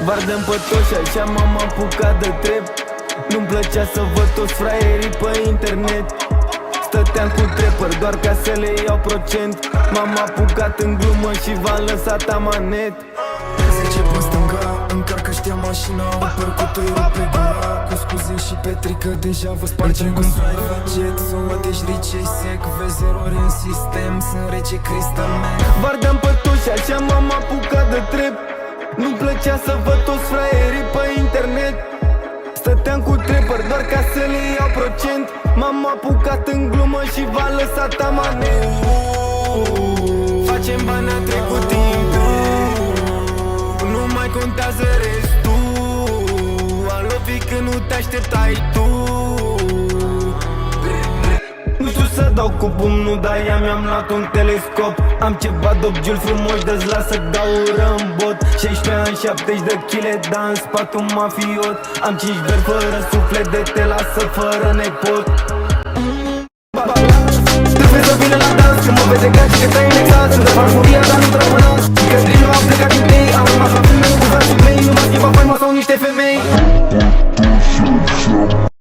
Vardem pe toți, așa m-am apucat de trep. Nu-mi plăcea să văd toți fraierii pe internet. Stăteam cu trepări doar ca să le iau procent. M-am apucat în glumă și v-am lăsat amanet. 10 pe stânga, încarcă știa mașina. Percutul rupe gura, cu scuze și petrică. Deja vă spargem cu soare facet. Soa deci ricei sec, vezi erori în sistem. Sunt rece Crystal Man. Vardem pe toți, așa m-am apucat de trep. Nu-mi plăcea să văd toți fraierii pe internet. Stăteam cu trepări doar ca să le iau procent. M-am apucat în glumă și v-am lăsat amanet. Facem bani, a trecut timpul, nu mai contează restul. Am lovit când nu te așteptai tu. Nu știu să dau cu pumnul, dar mi-am luat un telescop. Am ceva dobgiul frumoși, dă-ți lasă gaură în bot. 16 ani, 70 de chile, dar în spate un mafiot. Am 5 beri fără suflet, de te lasă fără nepot. Trebuie să vină la